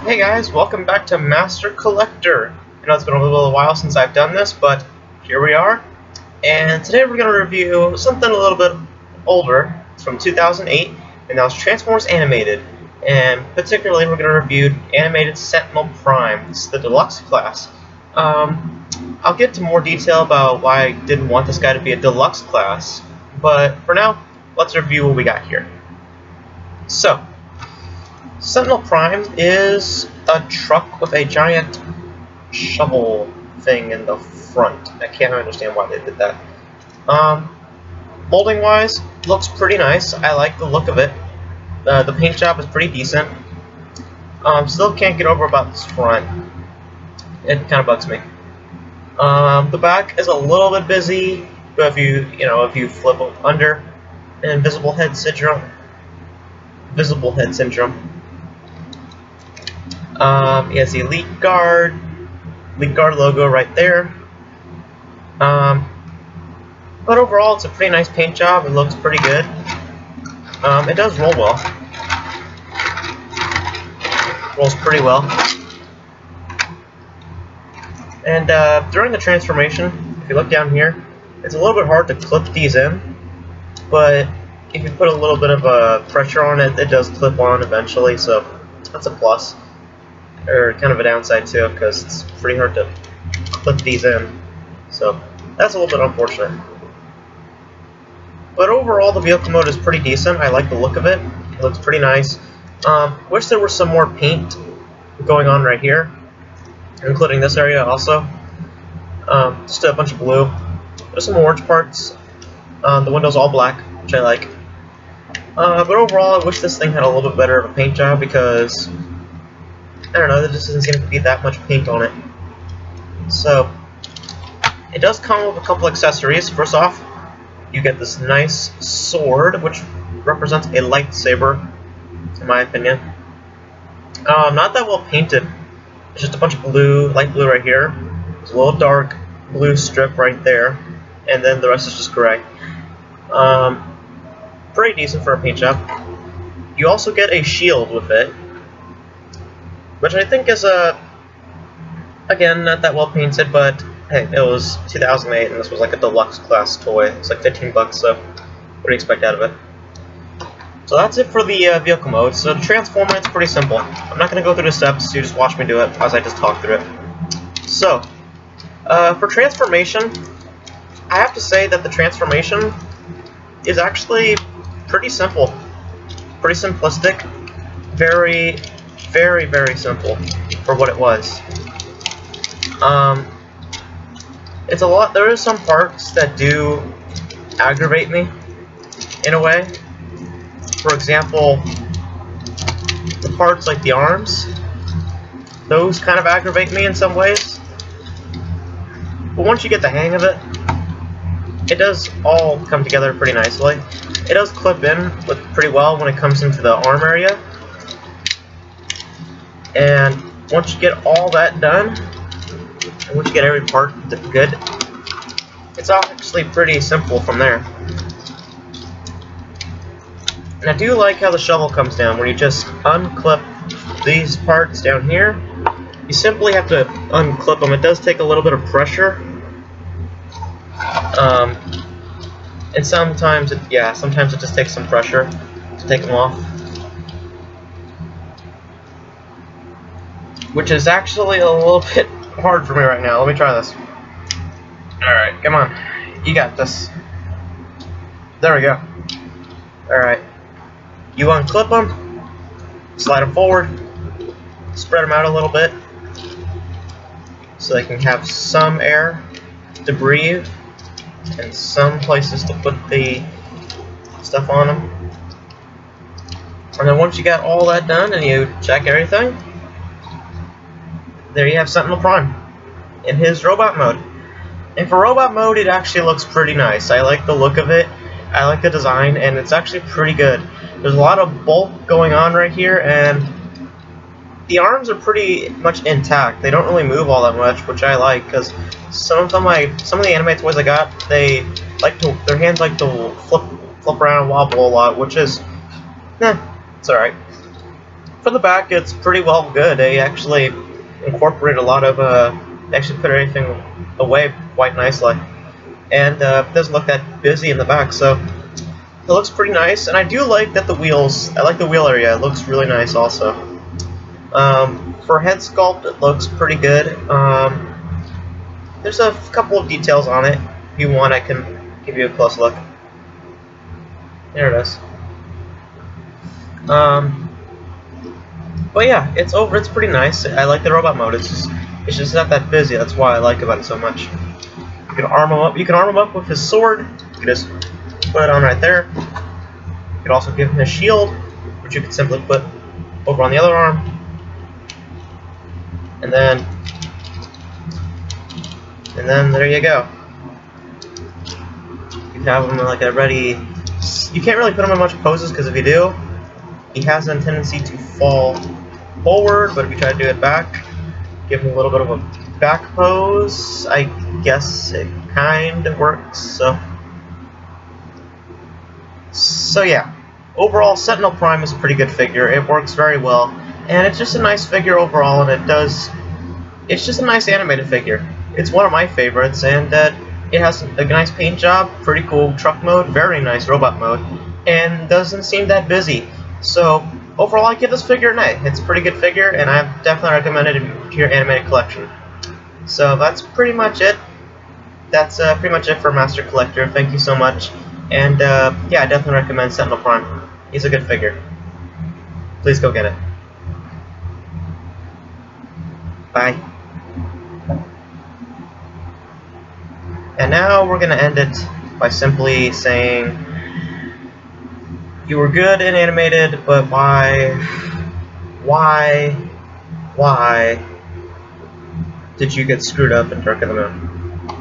Hey guys, welcome back to Master Collector. I know it's been a little while since I've done this, but here we are. And today we're going to review something a little bit older. It's from 2008, and that was Transformers Animated. And particularly we're going to review Animated Sentinel Prime. This is the deluxe class. I'll get to more detail about why I didn't want this guy to be a deluxe class. But for now, let's review what we got here. So, Sentinel Prime is a truck with a giant shovel thing in the front. I can't understand why they did that. Molding wise, looks pretty nice. I like the look of it. The paint job is pretty decent. Still can't get over about this front. It kind of bugs me. The back is a little bit busy, but if you flip under, invisible head syndrome. He has the Elite Guard logo right there. But overall, it's a pretty nice paint job. It looks pretty good. It does roll well. Rolls pretty well. And during the transformation, if you look down here, it's a little bit hard to clip these in, but if you put a little bit of pressure on it, it does clip on eventually, so that's a plus. Or kind of a downside too, because it's pretty hard to clip these in. So that's a little bit unfortunate. But overall, the vehicle mode is pretty decent. I like the look of it. It looks pretty nice. Wish there was some more paint going on right here, including this area also. Just a bunch of blue. There's some orange parts. The window's all black, which I like. But overall, I wish this thing had a little bit better of a paint job because I don't know, there just doesn't seem to be that much paint on it. So, it does come with a couple accessories. First off, you get this nice sword, which represents a lightsaber, in my opinion. Not that well painted. It's just a bunch of blue, light blue right here. There's a little dark blue strip right there, and then the rest is just gray. Pretty decent for a paint job. You also get a shield with it, which I think is again, not that well painted, but hey, it was 2008 and this was like a deluxe class toy. It's like 15 bucks, so what do you expect out of it? So that's it for the vehicle mode. So to transform it, it's pretty simple. I'm not going to go through the steps, you just watch me do it as I just talk through it. So, for transformation, I have to say that the transformation is actually pretty simple. Pretty simplistic. Very, very simple for what it was. It's a lot. There is some parts that do aggravate me in a way. For example, the parts like the arms, those kind of aggravate me in some ways. But once you get the hang of it, it does all come together pretty nicely. It does clip in pretty well when it comes into the arm area. And once you get all that done, and once you get every part good, it's actually pretty simple from there. And I do like how the shovel comes down, where you just unclip these parts down here. You simply have to unclip them. It does take a little bit of pressure. And sometimes it just takes some pressure to take them off. Which is actually a little bit hard for me right now. Let me try this. Alright, come on. You got this. There we go. Alright. You unclip them, slide them forward, spread them out a little bit so they can have some air to breathe and some places to put the stuff on them. And then once you got all that done and you check everything, there you have Sentinel Prime in his robot mode. And for robot mode, it actually looks pretty nice. I like the look of it, I like the design, and it's actually pretty good. There's a lot of bulk going on right here, and the arms are pretty much intact. They don't really move all that much, which I like, because some of the anime toys I got, their hands like to flip around and wobble a lot, which is, it's alright. For the back, it's pretty well good. They actually incorporate a lot of, they actually put everything away quite nicely. And it doesn't look that busy in the back, so it looks pretty nice. And I do like that the wheels, I like the wheel area, it looks really nice also. For head sculpt, it looks pretty good. There's a couple of details on it. If you want, I can give you a close look. There it is. But yeah, it's over. It's pretty nice. I like the robot mode. It's just not that busy. That's why I like about it so much. You can arm him up. You can arm him up with his sword. You can just put it on right there. You can also give him his shield, which you can simply put over on the other arm. And then there you go. You have him in like a ready. You can't really put him in much poses because if you do, he has a tendency to fall forward. But if you try to do it back, give him a little bit of a back pose, I guess it kind of works. So yeah, overall, Sentinel Prime is a pretty good figure. It works very well, and it's just a nice figure overall, and it's just a nice animated figure. It's one of my favorites, and it has a nice paint job, pretty cool truck mode, very nice robot mode, and doesn't seem that busy. So overall, I give this figure an A. It's a pretty good figure, and I definitely recommend it to your animated collection. So that's pretty much it. That's pretty much it for Master Collector. Thank you so much. And yeah, I definitely recommend Sentinel Prime. He's a good figure. Please go get it. Bye. And now we're going to end it by simply saying, you were good and animated, but why did you get screwed up in Dark of the Moon?